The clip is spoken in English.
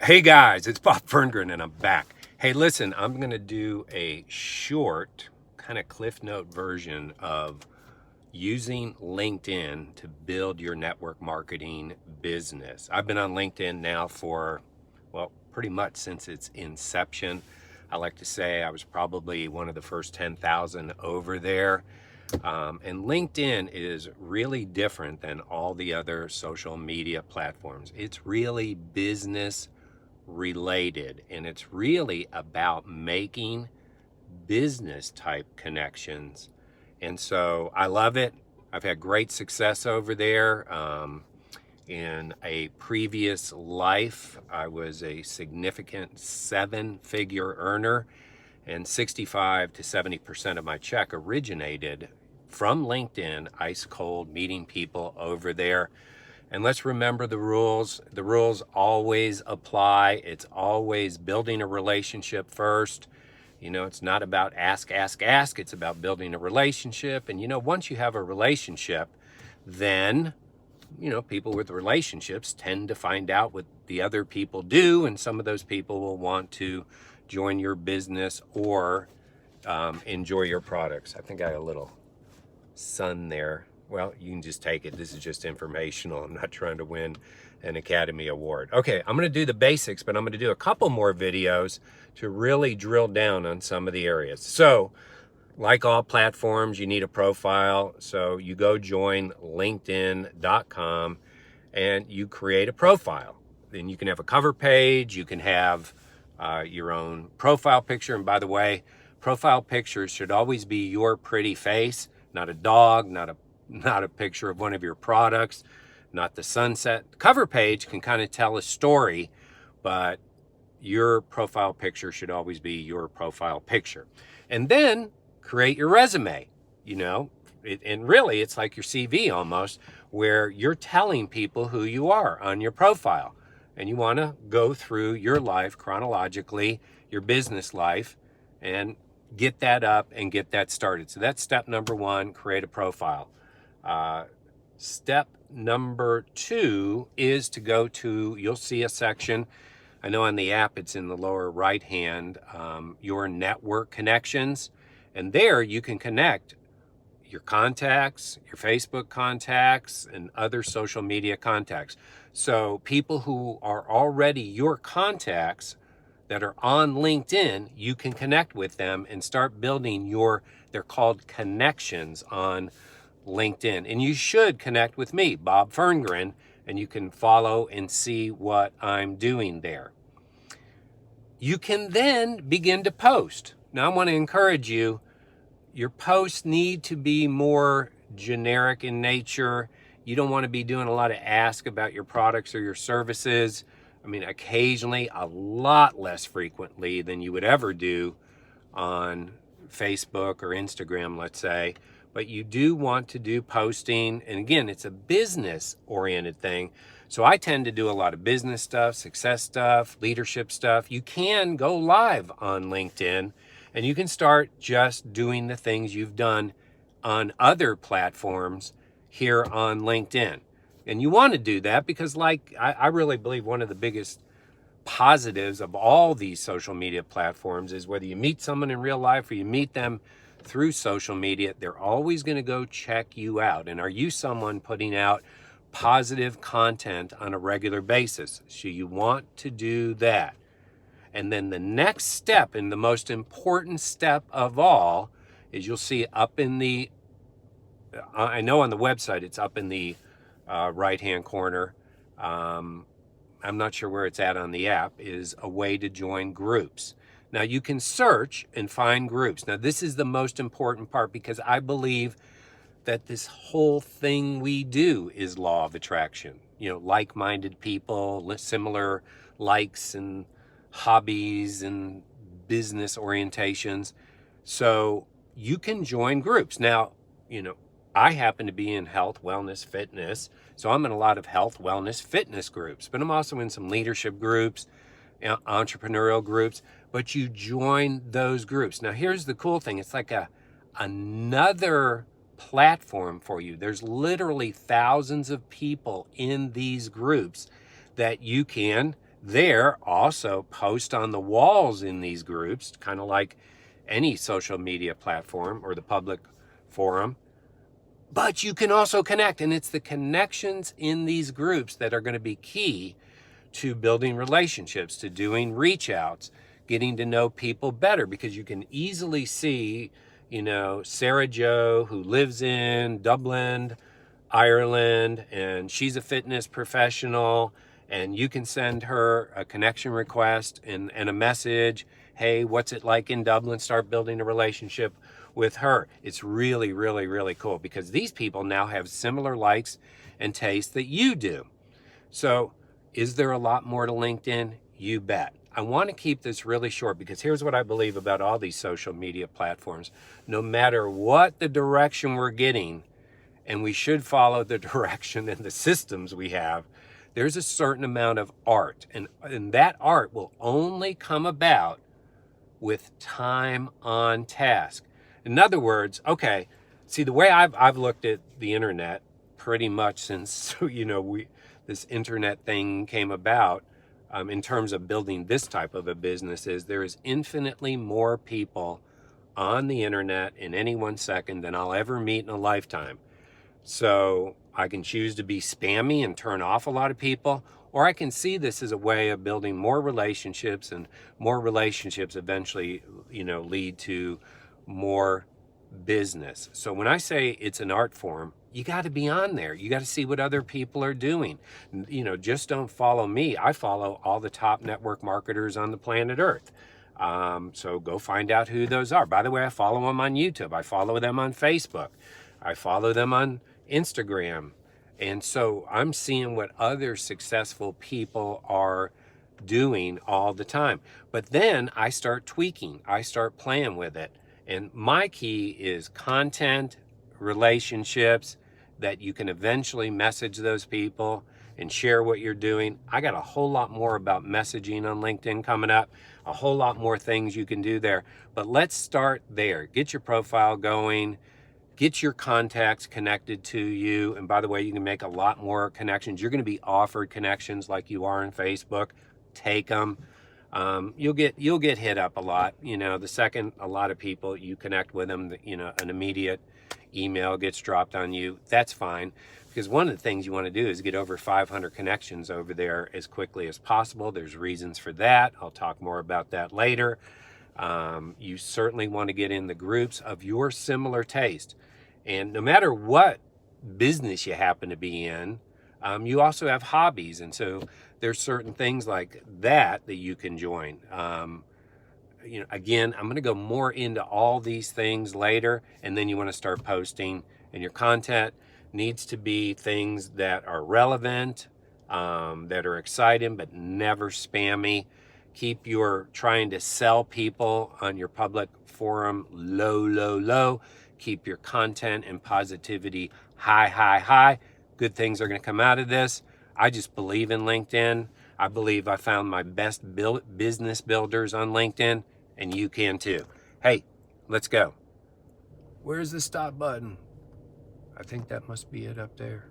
Hey guys, it's Bob Ferngren and I'm back. Hey, listen, I'm going to do a short kind of Cliff Note version of using LinkedIn to build your network marketing business. I've been on LinkedIn now for, well, pretty much since its inception. I like to say I was probably one of the first 10,000 over there. And LinkedIn is really different than all the other social media platforms. It's really business related, and it's really about making business type connections. And so I love it. I've had great success over there. In a previous life, I was a significant 7-figure earner, and 65 to 70% of my check originated from LinkedIn, ice cold, meeting people over there. And let's remember the rules. The rules always apply. It's always building a relationship first. It's not about ask. It's about building a relationship. And, once you have a relationship, then, people with relationships tend to find out what the other people do. And some of those people will want to join your business or enjoy your products. I think I got a little sun there. Well, you can just take it. This is just informational. I'm not trying to win an Academy Award. Okay, I'm going to do the basics, but I'm going to do a couple more videos to really drill down on some of the areas. So, like all platforms, you need a profile. So you go join linkedin.com and you create a profile. Then you can have a cover page. You can have your own profile picture. And by the way, profile pictures should always be your pretty face, not a dog, not a picture of one of your products, not the sunset. Cover page can kind of tell a story, but your profile picture should always be your profile picture. And then create your resume. And really it's like your CV almost, where you're telling people who you are on your profile. And you want to go through your life chronologically, your business life, and get that up and get that started. So that's step number one, create a profile. Step number two is to go to, you'll see a section, I know on the app it's in the lower right hand, your network connections. And there you can connect your contacts, your Facebook contacts, and other social media contacts. So people who are already your contacts that are on LinkedIn, you can connect with them and start building they're called connections on LinkedIn. And you should connect with me, Bob Ferngren, and you can follow and see what I'm doing there. You can then begin to post. Now I want to encourage you, your posts need to be more generic in nature. You don't want to be doing a lot of ask about your products or your services. I mean, occasionally, a lot less frequently than you would ever do on Facebook or Instagram, let's say. But you do want to do posting. And again, it's a business-oriented thing. So I tend to do a lot of business stuff, success stuff, leadership stuff. You can go live on LinkedIn and you can start just doing the things you've done on other platforms here on LinkedIn. And you want to do that because I really believe one of the biggest positives of all these social media platforms is whether you meet someone in real life or you meet them through social media, they're always going to go check you out. And are you someone putting out positive content on a regular basis? So you want to do that. And then the next step, and the most important step of all, is you'll see up in the, I know on the website it's up in the right-hand corner. I'm not sure where it's at on the app, is a way to join groups. Now you can search and find groups. Now this is the most important part because I believe that this whole thing we do is law of attraction. Like-minded people, similar likes and hobbies and business orientations. So you can join groups. Now, I happen to be in health, wellness, fitness. So I'm in a lot of health, wellness, fitness groups, but I'm also in some leadership groups, entrepreneurial groups, but you join those groups. Now, here's the cool thing. It's like another platform for you. There's literally thousands of people in these groups that you can There, also post on the walls in these groups, kind of like any social media platform or the public forum. But you can also connect, and it's the connections in these groups that are going to be key to building relationships, to doing reach outs, getting to know people better, because you can easily see, Sarah Joe, who lives in Dublin, Ireland, and she's a fitness professional, and you can send her a connection request and a message. Hey, what's it like in Dublin? Start building a relationship with her. It's really, really, really cool because these people now have similar likes and tastes that you do. So, is there a lot more to LinkedIn? You bet. I want to keep this really short because here's what I believe about all these social media platforms. No matter what the direction we're getting, and we should follow the direction and the systems we have, there's a certain amount of art. And that art will only come about with time on task. In other words, okay, see, the way I've looked at the internet pretty much since, this internet thing came about, in terms of building this type of a business, is there is infinitely more people on the internet in any 1 second than I'll ever meet in a lifetime. So I can choose to be spammy and turn off a lot of people, or I can see this as a way of building more relationships, and more relationships eventually, lead to more business. So when I say it's an art form, you got to be on there. You got to see what other people are doing. Just don't follow me. I follow all the top network marketers on the planet Earth. So go find out who those are. By the way, I follow them on YouTube. I follow them on Facebook. I follow them on Instagram. And so I'm seeing what other successful people are doing all the time. But then I start tweaking, I start playing with it. And my key is content, relationships, that you can eventually message those people and share what you're doing. I got a whole lot more about messaging on LinkedIn coming up, a whole lot more things you can do there. But let's start there. Get your profile going. Get your contacts connected to you. And by the way, you can make a lot more connections. You're going to be offered connections like you are on Facebook. Take them. You'll get hit up a lot. The second a lot of people you connect with them, an immediate email gets dropped on you. That's fine, because one of the things you want to do is get over 500 connections over there as quickly as possible. There's reasons for that. I'll talk more about that later. You certainly want to get in the groups of your similar taste. And no matter what business you happen to be in, you also have hobbies. And so there's certain things like that you can join. Again, I'm going to go more into all these things later, and then you want to start posting, and your content needs to be things that are relevant, that are exciting, but never spammy. Keep your trying to sell people on your public forum low, low, low. Keep your content and positivity high, high, high. Good things are going to come out of this. I just believe in LinkedIn. I believe I found my best business builders on LinkedIn, and you can too. Hey, let's go. Where's the stop button? I think that must be it up there.